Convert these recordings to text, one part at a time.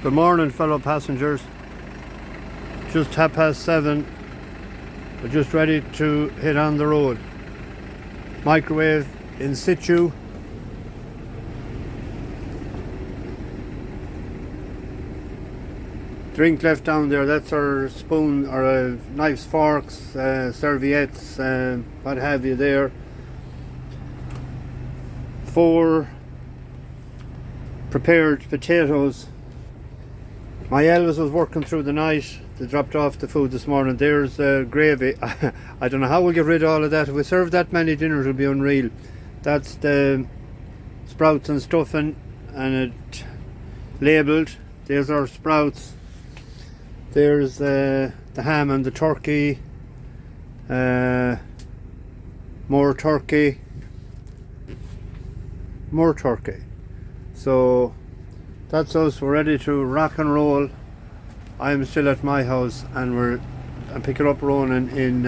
Good morning, fellow passengers. Just 7:30. We're just ready to hit on the road. Microwave in situ. Drink left down there, that's our spoon, or knives, forks, serviettes, what have you there. 4 prepared potatoes. My Elvis was working through the night. They dropped off the food this morning. There's gravy. I don't know how we'll get rid of all of that. If we serve that many dinners, it'll be unreal. That's the sprouts and stuffing, and it labelled. There's our sprouts. There's the ham and the turkey. More turkey. More turkey. So that's us. We're ready to rock and roll. I'm still at my house, and I'm picking up Ronan in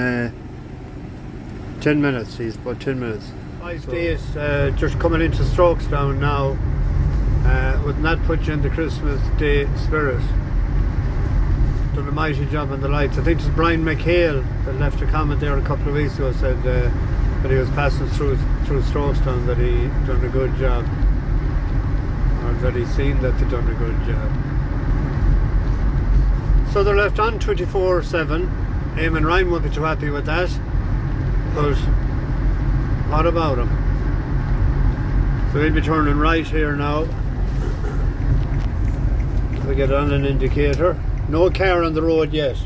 10 minutes. He's about 10 minutes. 5 days, just coming into Strokestown now. Wouldn't that put you in the Christmas Day spirit? Done a mighty job on the lights. I think it was Brian McHale that left a comment there a couple of weeks ago, said that he was passing through Strokestown, that he done a good job, or that he seen that they done a good job. So they're left on 24/7. Eamon Ryan won't be too happy with that, but what about him? So we'll be turning right here now. We get on an indicator. No car on the road yet.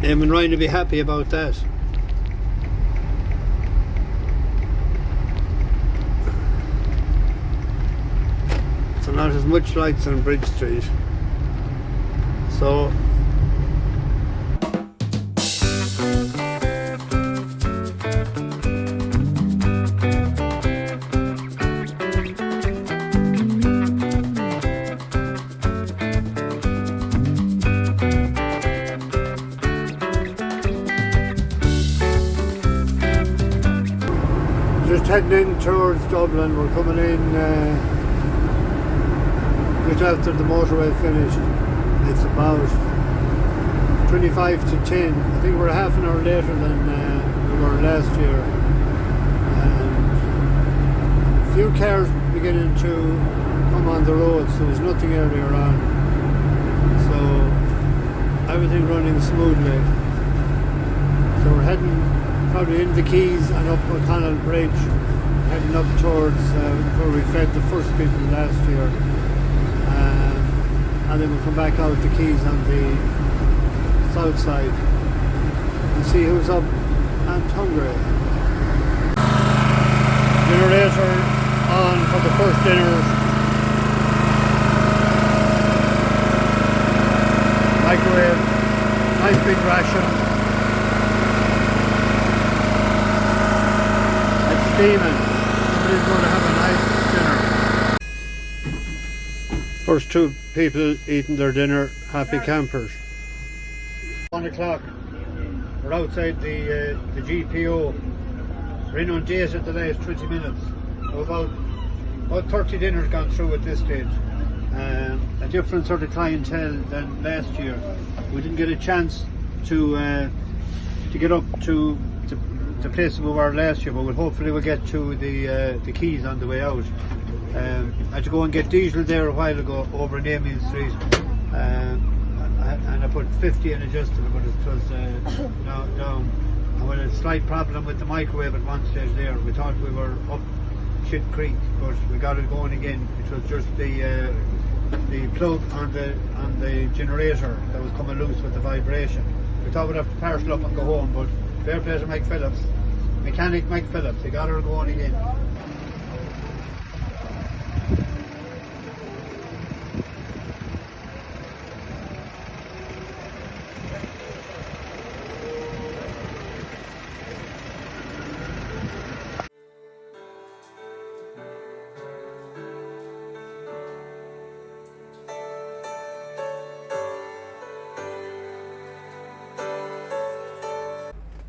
Eamon Ryan will be happy about that. So not as much lights on Bridge Street. So just heading in towards Dublin. We're coming in just after the motorway finished. It's about 25 to 10. I think we're half an hour later than we were last year. And a few cars beginning to come on the road, so there's nothing earlier on. So everything running smoothly. So we're heading probably in the Keys and up O'Connell Bridge, heading up towards where we fed the first people last year. And then we'll come back out the Keys on the south side and see who's up and hungry. Generator on for the first dinner. Microwave, nice big ration. It's steaming. Somebody's going to have a nice dinner. First 2 people eating their dinner, happy campers. 1 o'clock, we're outside the GPO. We're inundated at the last 20 minutes. So about 30 dinners gone through at this stage. A different sort of clientele than last year. We didn't get a chance to get up to the place we were last year, but hopefully we'll get to the Keys on the way out. I had to go and get diesel there a while ago over in Amiens Street, and I put 50 in adjustable, but it was down. And we had a slight problem with the microwave at one stage there. We thought we were up Shit Creek, but we got it going again. It was just the plug on the generator that was coming loose with the vibration. We thought we'd have to parcel up and go home, but fair play to McPhilips, mechanic McPhilips, he got her going again.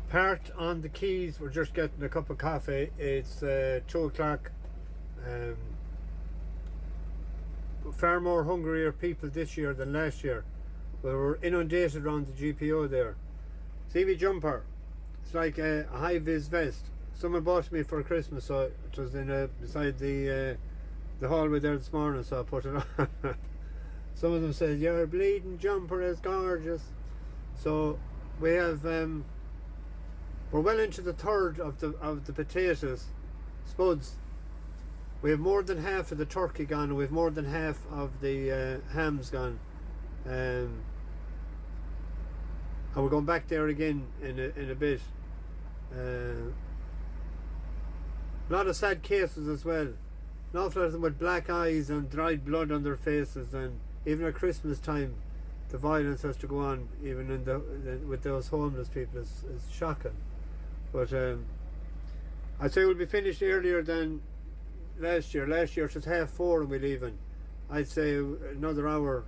Parked on the Keys, we're just getting a cup of coffee. It's 2 o'clock Far more hungrier people this year than last year. We were inundated around the GPO there. See me jumper, it's like a high-vis vest. Someone bought me for Christmas, so it was beside the hallway there this morning, so I put it on. Some of them said, "Your bleeding jumper is gorgeous." So we have we're well into the third of the potatoes, spuds. We have more than half of the turkey gone, and we have more than half of the hams gone, and we're going back there again in a bit. A lot of sad cases as well. An awful lot of them with black eyes and dried blood on their faces, and even at Christmas time the violence has to go on, even with those homeless people. Is shocking. But I'd say we'll be finished earlier than last year. Last year it was 4:30 and we're leaving. I'd say another hour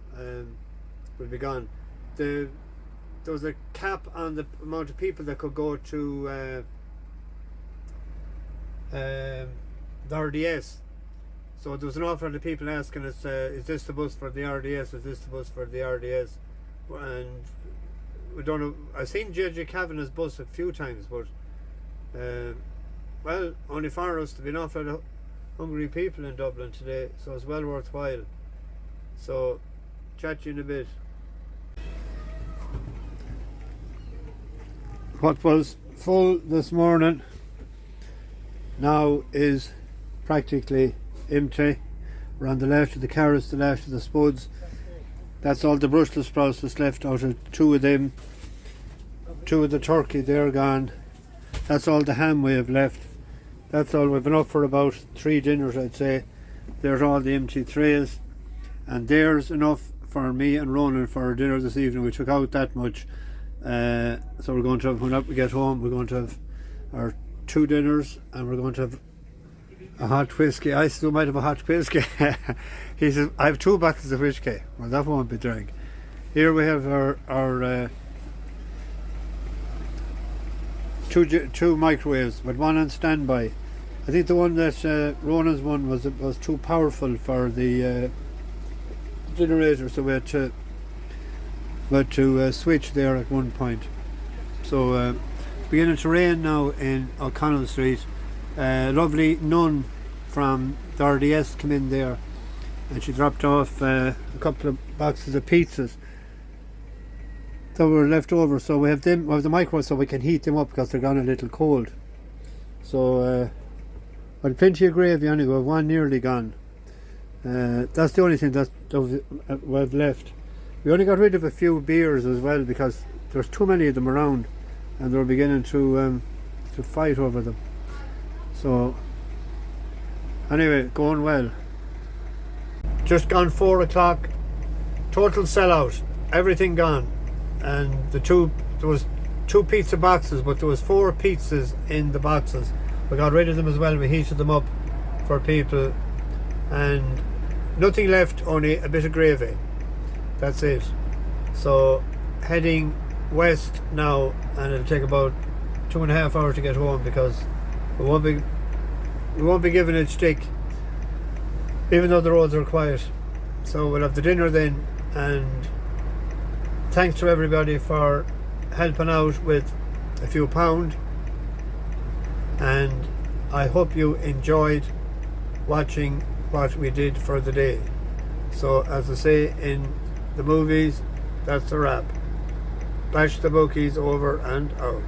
will be gone. There was a cap on the amount of people that could go to the RDS. So there was an awful lot of people asking us, is this the bus for the RDS? Is this the bus for the RDS? And we don't know. I've seen JJ Kavanagh's bus a few times, but well, only for us to be an awful lot of hungry people in Dublin today, so it's well worthwhile. So chat to you in a bit. What was full this morning now is practically empty. We're on the last of the carrots, the last of the spuds. That's all the Brussels sprouts that's left out of two of them. Two of the turkey, they're gone. That's all the ham we have left. That's all. We've enough for about 3 dinners, I'd say. There's all the empty trays, and there's enough for me and Ronan for our dinner this evening. We took out that much, so we're going to have, when we get home, we're going to have our 2 dinners, and we're going to have a hot whiskey. I still might have a hot whiskey. He says, I have 2 bottles of whiskey. Well, that won't be drank. Here we have our two microwaves, but one on standby. I think the one that Ronan's one was too powerful for the generator, so we had to switch there at one point. So it's beginning to rain now in O'Connell Street. Lovely nun from the RDS came in there, and she dropped off a couple of boxes of pizzas that were left over, so we have them. We have the microwave so we can heat them up because they're gone a little cold. So well, plenty of gravy anyway. We have one nearly gone. That's the only thing that we've left. We only got rid of a few beers as well because there's too many of them around, and they're beginning to fight over them. So anyway, going well. Just gone 4 o'clock. Total sellout. Everything gone. And there was 2 pizza boxes, but there was 4 pizzas in the boxes. We got rid of them as well. We heated them up for people, and nothing left, only a bit of gravy. That's it. So heading west now, and it'll take about 2.5 hours to get home because we won't be given it stick, even though the roads are quiet. So we'll have the dinner then, and thanks to everybody for helping out with a few pound, and I hope you enjoyed watching what we did for the day. So as I say in the movies, that's a wrap. Bash the bookies, over and out.